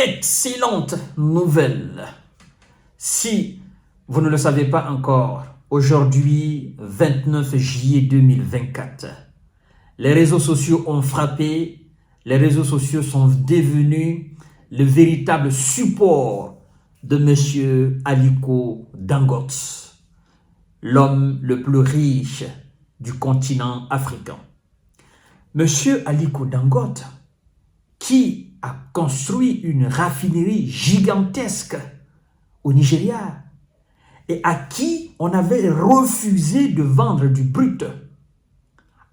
Excellente nouvelle. Si vous ne le savez pas encore, aujourd'hui, 29 juillet 2024, les réseaux sociaux ont frappé, les réseaux sociaux sont devenus le véritable support de M. Aliko Dangote, l'homme le plus riche du continent africain. M. Aliko Dangote, qui a construit une raffinerie gigantesque au Nigeria et à qui on avait refusé de vendre du brut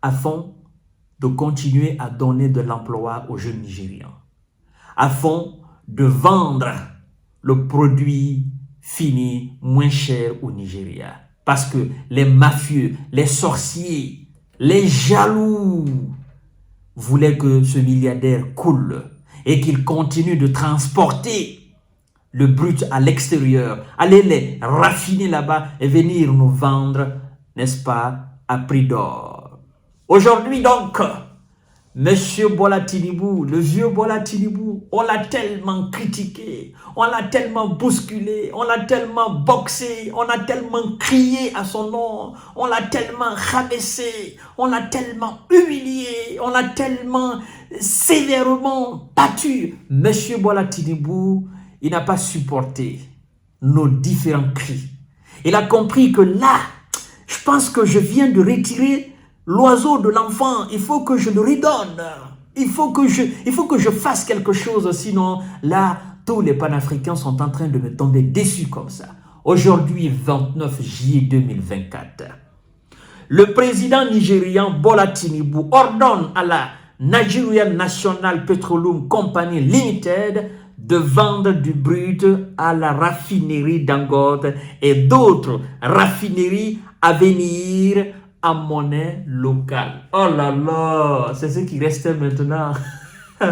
afin de continuer à donner de l'emploi aux jeunes Nigérians, afin de vendre le produit fini moins cher au Nigeria. Parce que les mafieux, les sorciers, les jaloux voulaient que ce milliardaire coule et qu'il continue de transporter le brut à l'extérieur, aller les raffiner là-bas et venir nous vendre, n'est-ce pas, à prix d'or. Aujourd'hui donc, Monsieur Bola Tinubu, le vieux Bola Tinubu, on l'a tellement critiqué, on l'a tellement bousculé, on l'a tellement boxé, on a tellement crié à son nom, on l'a tellement rabaissé, on l'a tellement humilié, on l'a tellement sévèrement battu. Monsieur Bola Tinubu, il n'a pas supporté nos différents cris. Il a compris que là, je pense que je viens de retirer l'oiseau de l'enfant, il faut que je le redonne. Il faut que je fasse quelque chose, sinon là, tous les panafricains sont en train de me tomber dessus comme ça. Aujourd'hui, 29 juillet 2024, le président nigérian Bola Tinubu ordonne à la Nigerian National Petroleum Company Limited de vendre du brut à la raffinerie Dangote et d'autres raffineries à venir en monnaie locale. Oh là là, c'est ce qui restait maintenant. Oh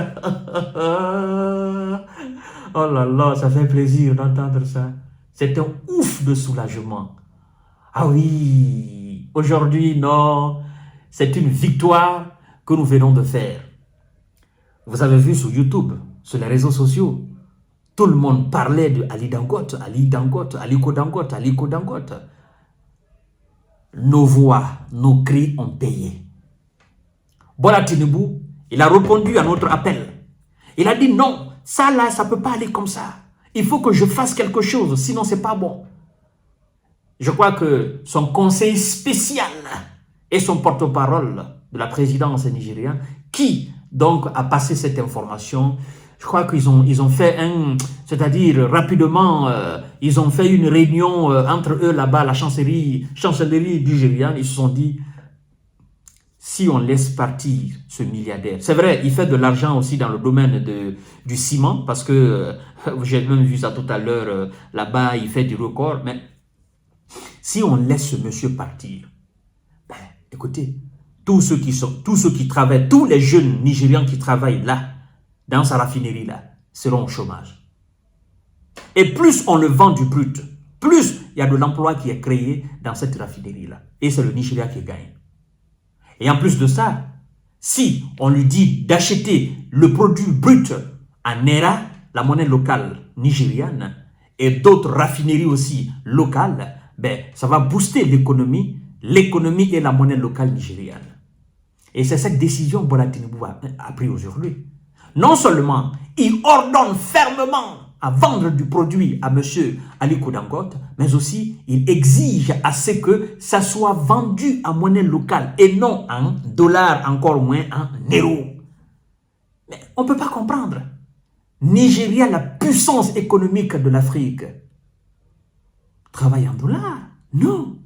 là là, ça fait plaisir d'entendre ça. C'est un ouf de soulagement. Ah oui, aujourd'hui, non, c'est une victoire que nous venons de faire. Vous avez vu sur YouTube, sur les réseaux sociaux, tout le monde parlait de Ali Dangote, Ali Dangote, Aliko Dangote, Aliko Dangote. Nos voix, nos cris ont payé. Bola Tinubu, il a répondu à notre appel. Il a dit non, ça là, ça ne peut pas aller comme ça. Il faut que je fasse quelque chose, sinon ce n'est pas bon. Je crois que son conseil spécial et son porte-parole de la présidence nigérienne, qui donc a passé cette information, je crois qu'ils ont fait c'est-à-dire rapidement, ils ont fait une réunion entre eux là-bas, la chancellerie nigériane. Ils se sont dit, si on laisse partir ce milliardaire, c'est vrai, il fait de l'argent aussi dans le domaine du ciment, parce que j'ai même vu ça tout à l'heure, là-bas, il fait du record, mais si on laisse ce monsieur partir, ben, écoutez, tous ceux qui travaillent, tous les jeunes Nigérians qui travaillent là, dans sa raffinerie là, seront au chômage. Et plus on le vend du brut, plus il y a de l'emploi qui est créé dans cette raffinerie là. Et c'est le Nigeria qui gagne. Et en plus de ça, si on lui dit d'acheter le produit brut en Naira, la monnaie locale nigériane, et d'autres raffineries aussi locales, ben, ça va booster l'économie et la monnaie locale nigériane. Et c'est cette décision que Bola Tinubu a prise aujourd'hui. Non seulement il ordonne fermement à vendre du produit à M. Aliko Dangote, mais aussi il exige à ce que ça soit vendu en monnaie locale et non en dollars, encore moins en euros. Mais on ne peut pas comprendre. Nigeria, la puissance économique de l'Afrique, travaille en dollars? Non.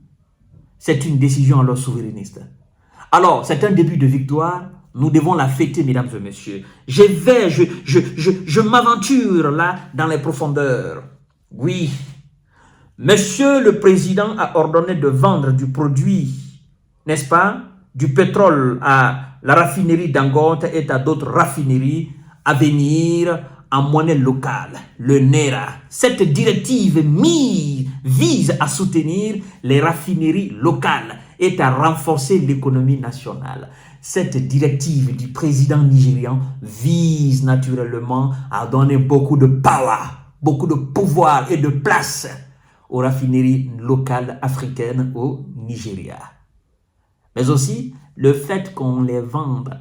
C'est une décision alors souverainiste. Alors, c'est un début de victoire. Nous devons la fêter, mesdames et messieurs. Je m'aventure là dans les profondeurs. Oui. Monsieur le Président a ordonné de vendre du produit, n'est-ce pas, du pétrole à la raffinerie Dangote et à d'autres raffineries à venir en monnaie locale, le Naira. Cette directive vise à soutenir les raffineries locales et à renforcer l'économie nationale. cette directive du président nigérian vise naturellement à donner beaucoup de power, beaucoup de pouvoir et de place aux raffineries locales africaines au Nigeria. Mais aussi, le fait qu'on les vende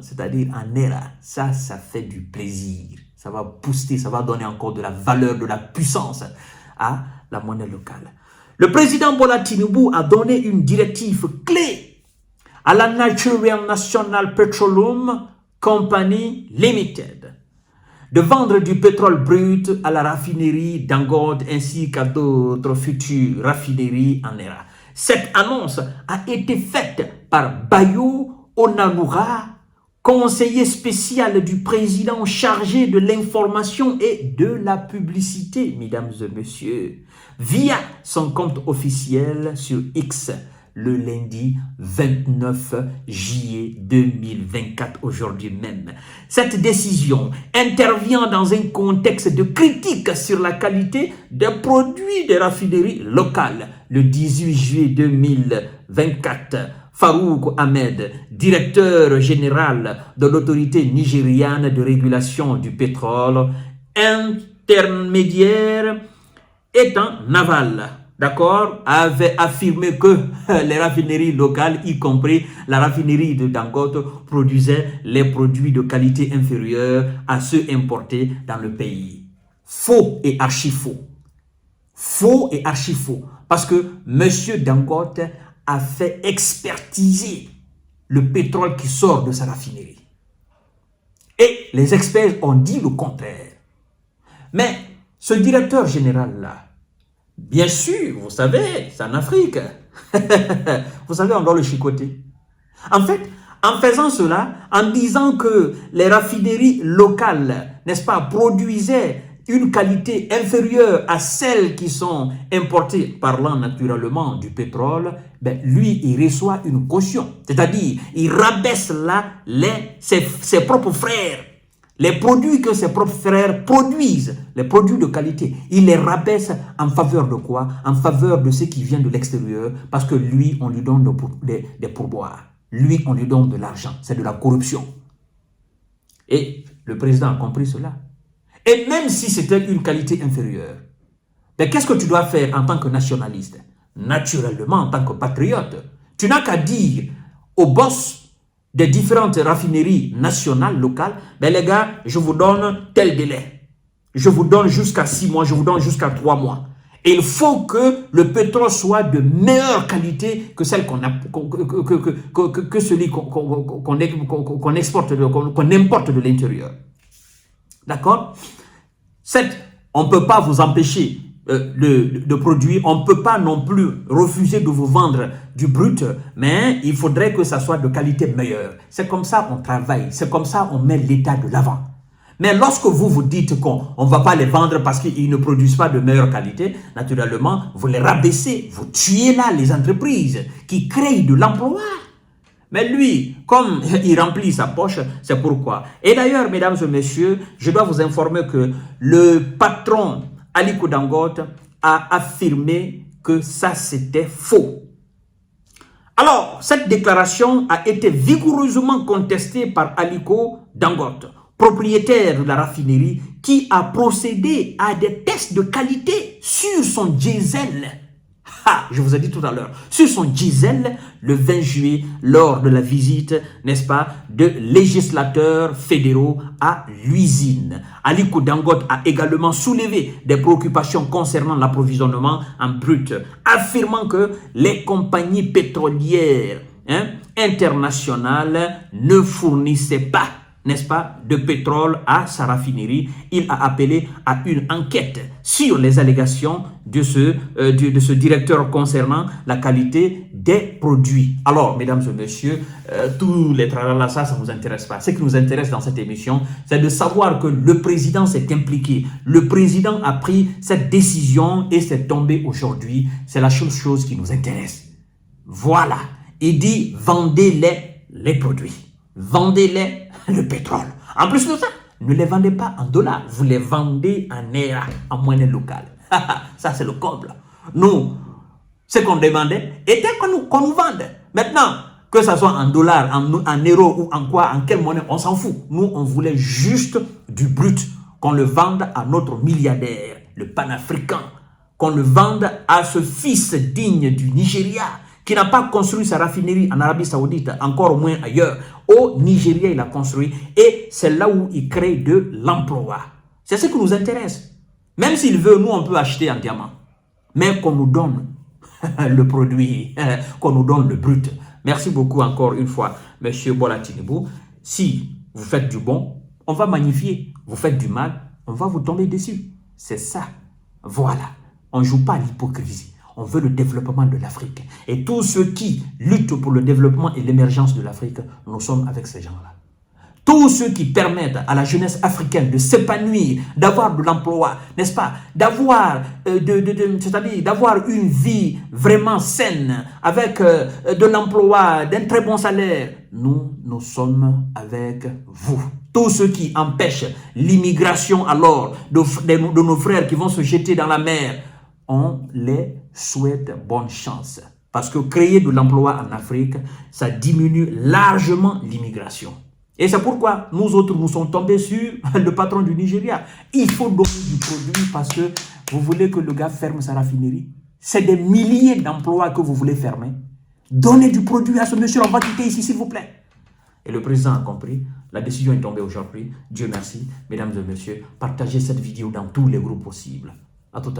c'est-à-dire en naira, ça fait du plaisir. Ça va booster, ça va donner encore de la valeur, de la puissance à la monnaie locale. Le président Bola Tinubu a donné une directive clé à la Nigerian National Petroleum Company Limited de vendre du pétrole brut à la raffinerie Dangote ainsi qu'à d'autres futures raffineries en naira. Cette annonce a été faite par Bayo Onanuga, conseiller spécial du président chargé de l'information et de la publicité, mesdames et messieurs, via son compte officiel sur X le lundi 29 juillet 2024, aujourd'hui même. Cette décision intervient dans un contexte de critique sur la qualité des produits des raffineries locales. Le 18 juillet 2024, Farouk Ahmed, directeur général de l'autorité nigériane de régulation du pétrole, intermédiaire et en aval, d'accord, avait affirmé que les raffineries locales, y compris la raffinerie de Dangote, produisaient les produits de qualité inférieure à ceux importés dans le pays. Faux et archi-faux. Faux et archi-faux. Parce que M. Dangote a fait expertiser le pétrole qui sort de sa raffinerie. Et les experts ont dit le contraire. Mais ce directeur général-là, bien sûr, vous savez, c'est en Afrique. Vous savez, on doit le chicoter. En fait, en faisant cela, en disant que les raffineries locales, n'est-ce pas, produisaient une qualité inférieure à celles qui sont importées, parlant naturellement du pétrole, ben lui, il reçoit une caution. C'est-à-dire, il rabaisse là ses propres frères. Les produits que ses propres frères produisent, les produits de qualité, il les rabaisse en faveur de quoi? En faveur de ce qui vient de l'extérieur, parce que lui, on lui donne des pourboires. Lui, on lui donne de l'argent. C'est de la corruption. Et le président a compris cela. Et même si c'était une qualité inférieure, ben qu'est-ce que tu dois faire en tant que nationaliste? Naturellement, en tant que patriote, tu n'as qu'à dire au boss des différentes raffineries nationales, locales, ben les gars, je vous donne tel délai. Je vous donne jusqu'à 6 mois, je vous donne jusqu'à 3 mois. Et il faut que le pétrole soit de meilleure qualité que celle que celui qu'on exporte, qu'on importe de l'intérieur. D'accord? On ne peut pas vous empêcher de produire, on ne peut pas non plus refuser de vous vendre du brut, mais il faudrait que ça soit de qualité meilleure. C'est comme ça qu'on travaille, c'est comme ça on met l'État de l'avant. Mais lorsque vous dites qu'on ne va pas les vendre parce qu'ils ne produisent pas de meilleure qualité, naturellement, vous les rabaissez, vous tuez là les entreprises qui créent de l'emploi. Mais lui, comme il remplit sa poche, c'est pourquoi. Et d'ailleurs, mesdames et messieurs, je dois vous informer que le patron Aliko Dangote a affirmé que ça c'était faux. Alors, cette déclaration a été vigoureusement contestée par Aliko Dangote, propriétaire de la raffinerie, qui a procédé à des tests de qualité sur son diesel. Je vous ai dit tout à l'heure, sur son diesel, le 20 juillet, lors de la visite, n'est-ce pas, de législateurs fédéraux à l'usine. Aliko Dangote a également soulevé des préoccupations concernant l'approvisionnement en brut, affirmant que les compagnies pétrolières internationales ne fournissaient pas, n'est-ce pas, de pétrole à sa raffinerie. Il a appelé à une enquête sur les allégations de ce directeur concernant la qualité des produits. Alors, mesdames et messieurs, tous les tralala, ça ne nous intéresse pas. Ce qui nous intéresse dans cette émission, c'est de savoir que le président s'est impliqué. Le président a pris cette décision et c'est tombé aujourd'hui. C'est la seule chose qui nous intéresse. Voilà. Il dit, vendez-les les produits. Vendez-les le pétrole. En plus de ça, ne les vendez pas en dollars, vous les vendez en naira, en monnaie locale. Ça, c'est le comble. Nous, ce qu'on demandait était qu'on nous vende. Maintenant, que ce soit en dollars, en euros ou en quoi, en quelle monnaie, on s'en fout. Nous, on voulait juste du brut, qu'on le vende à notre milliardaire, le panafricain, qu'on le vende à ce fils digne du Nigeria, qui n'a pas construit sa raffinerie en Arabie Saoudite, encore moins ailleurs. Au Nigeria, il a construit et c'est là où il crée de l'emploi. C'est ce qui nous intéresse. Même s'il veut, nous, on peut acheter en diamant. Mais qu'on nous donne le produit, qu'on nous donne le brut. Merci beaucoup encore une fois, Monsieur Bola Tinubu. Si vous faites du bon, on va magnifier. Vous faites du mal, on va vous tomber dessus. C'est ça. Voilà. On ne joue pas à l'hypocrisie. On veut le développement de l'Afrique. Et tous ceux qui luttent pour le développement et l'émergence de l'Afrique, nous sommes avec ces gens-là. Tous ceux qui permettent à la jeunesse africaine de s'épanouir, d'avoir de l'emploi, n'est-ce pas, d'avoir c'est-à-dire d'avoir une vie vraiment saine, avec de l'emploi, d'un très bon salaire. Nous sommes avec vous. Tous ceux qui empêchent l'immigration alors de nos frères qui vont se jeter dans la mer, on les souhaite bonne chance. Parce que créer de l'emploi en Afrique, ça diminue largement l'immigration. Et c'est pourquoi nous autres, nous sommes tombés sur le patron du Nigeria. Il faut donner du produit parce que vous voulez que le gars ferme sa raffinerie. C'est des milliers d'emplois que vous voulez fermer. Donnez du produit à ce monsieur, on va quitter ici, s'il vous plaît. Et le président a compris. La décision est tombée aujourd'hui. Dieu merci. Mesdames et messieurs, partagez cette vidéo dans tous les groupes possibles. À tout à l'heure.